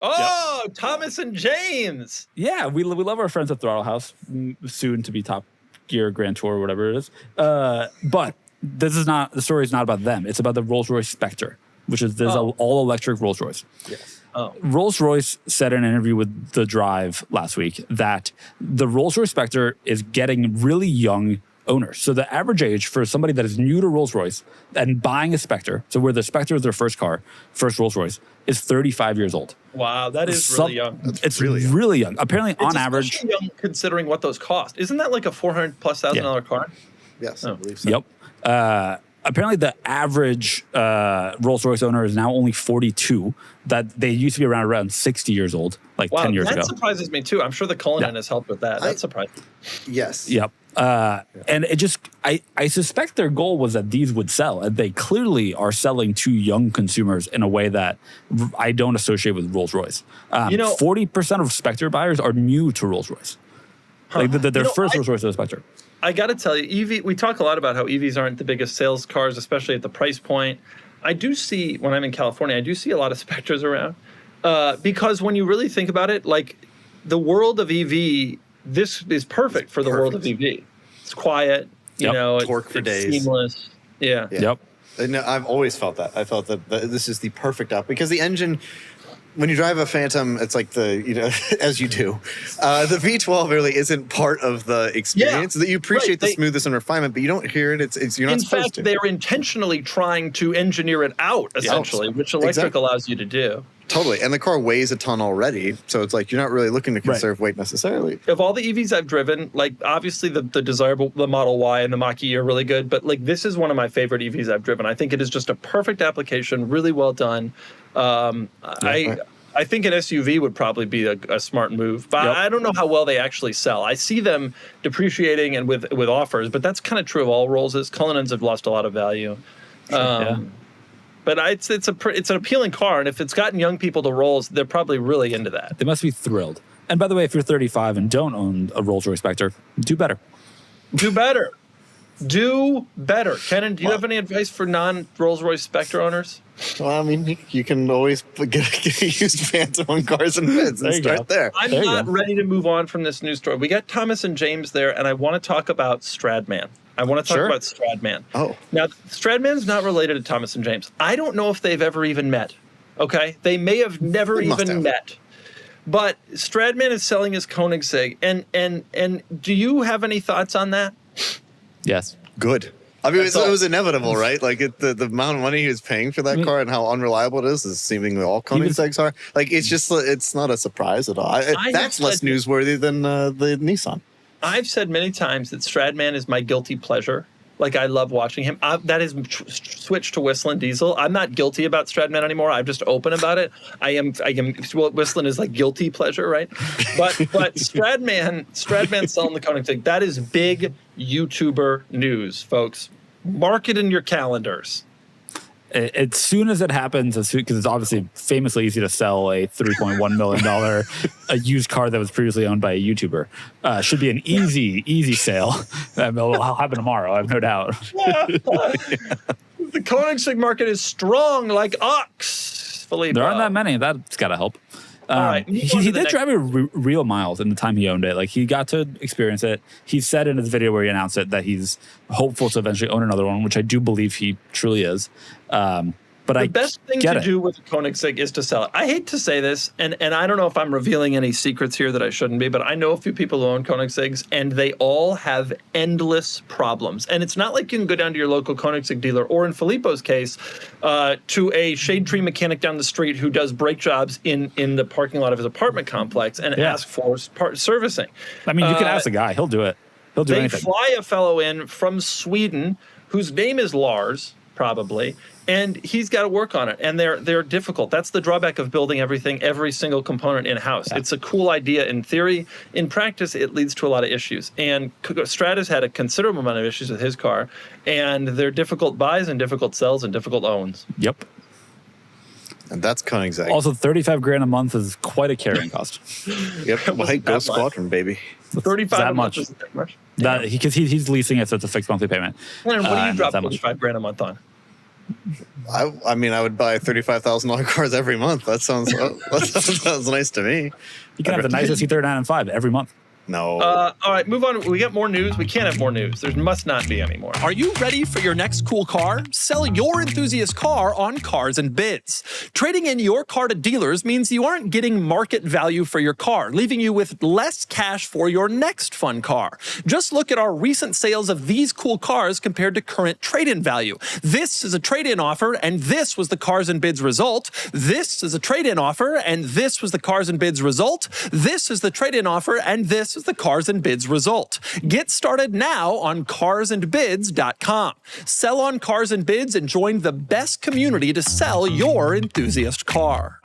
Oh, Thomas and James. Yeah, we love our friends at Throttle House, soon to be Top Gear Grand Tour or whatever it is. But the story is not about them. It's about the Rolls-Royce Spectre, which is this all-electric Rolls-Royce. Yes. Oh. Rolls-Royce said in an interview with The Drive last week that the Rolls-Royce Spectre is getting really young owners. So the average age for somebody that is new to Rolls-Royce and buying a Spectre, so where the Spectre is their first car, first Rolls-Royce, is 35 years old. Wow, that is really young. It's really young. Apparently, on average, young considering what those cost. Isn't that like a $400,000+ car? Yes, I believe so. Yep. Apparently, the average Rolls-Royce owner is now only 42. That they used to be around 60 years old, like 10 years ago. That surprises me too. I'm sure the Cullinan has helped with that. That's surprising. Yes. Yep. And it just, I suspect their goal was that these would sell. And they clearly are selling to young consumers in a way that I don't associate with Rolls-Royce. 40% of Spectre buyers are new to Rolls-Royce. Like their first Rolls-Royce is a Spectre. I got to tell you, we talk a lot about how EVs aren't the biggest sales cars, especially at the price point. I do see, when I'm in California, I do see a lot of Spectres around. Because when you really think about it, like the world of EV, this is perfect for the world of EV. It's quiet, you know, torque for days. Seamless. Yeah. Yep. And I've always felt that. I felt that this is the perfect app because the engine, when you drive a Phantom, it's like as you do, the V12 really isn't part of the experience. That you appreciate the smoothness and refinement, but you don't hear it. You're not supposed to. In fact, they're intentionally trying to engineer it out, essentially, which electric allows you to do. Totally. And the car weighs a ton already. So it's like you're not really looking to conserve weight necessarily. Of all the EVs I've driven, like obviously the desirable, the Model Y and the Mach-E are really good, but like this is one of my favorite EVs I've driven. I think it is just a perfect application, really well done. I think an SUV would probably be a smart move, but I don't know how well they actually sell. I see them depreciating and with offers, but that's kind of true of all Rollses. Cullinans have lost a lot of value. But it's an appealing car, and if it's gotten young people to Rolls, they're probably really into that. They must be thrilled. And by the way, if you're 35 and don't own a Rolls-Royce Spectre, do better. Do better. Do better. Kenan, do you have any advice for non-Rolls-Royce Spectre owners? Well, I mean, you can always get a used Phantom on Cars and Bids and start there. I'm not ready to move on from this news story. We got Thomas and James there, and I want to talk about Stradman. I want to talk about Stradman. Oh. Now, Stradman's not related to Thomas and James. I don't know if they've ever even met, okay? They may have never even met. But Stradman is selling his Koenigsegg, and do you have any thoughts on that? Yes. Good. I mean, it was inevitable, right? Like the amount of money he was paying for that car and how unreliable it is seemingly all Koenigsegg's are. Like it's not a surprise at all. That's less newsworthy than the Nissan. I've said many times that Stradman is my guilty pleasure. Like, I love watching him. That is switched to Whistling Diesel. I'm not guilty about Stradman anymore. I'm just open about it. I am. Well, Whistling is like guilty pleasure, right? But Stradman selling the Koenigsegg. That is big YouTuber news, folks. Mark it in your calendars. As soon as it happens, because it's obviously famously easy to sell a $3.1 million a used car that was previously owned by a YouTuber, should be an easy sale. It'll happen tomorrow, I have no doubt. The Koenigsegg market is strong like ox, Felipe. There aren't that many. That's got to help. All right, he did drive it real miles in the time he owned it. Like, he got to experience it. He said in his video where he announced it that he's hopeful to eventually own another one, which I do believe he truly is. But the best thing to do with a Koenigsegg is to sell it. I hate to say this, and I don't know if I'm revealing any secrets here that I shouldn't be, but I know a few people who own Koenigsegg's, and they all have endless problems. And it's not like you can go down to your local Koenigsegg dealer, or in Filippo's case, to a shade tree mechanic down the street who does brake jobs in the parking lot of his apartment complex and ask for servicing. I mean, you can ask the guy. He'll do it. He'll do anything. They fly a fellow in from Sweden whose name is Lars, probably, and he's got to work on it, and they're difficult. That's the drawback of building every single component in-house. Yeah. It's a cool idea in theory. In practice, it leads to a lot of issues, and Strata's had a considerable amount of issues with his car, and they're difficult buys and difficult sells and difficult owns. Yep. And that's Koenigsegg. Also, $35,000 a month is quite a carrying cost. Yep. Well, hey, go Squadron, baby. 35 a month isn't that much. Because he's leasing it, so it's a fixed monthly payment. And what do you drop $35,000 a month on? I mean, I would buy $35,000 cars every month. That sounds nice to me. You can have the nicest C39 M5 every month. No. All right, move on. We got more news. We can't have more news. There must not be any more. Are you ready for your next cool car? Sell your enthusiast car on Cars and Bids. Trading in your car to dealers means you aren't getting market value for your car, leaving you with less cash for your next fun car. Just look at our recent sales of these cool cars compared to current trade-in value. This is a trade-in offer, and this was the Cars and Bids result. This is a trade-in offer, and this was the Cars and Bids result. This is the trade-in offer, and this is the Cars and Bids result. Get started now on carsandbids.com. Sell on Cars and Bids and join the best community to sell your enthusiast car.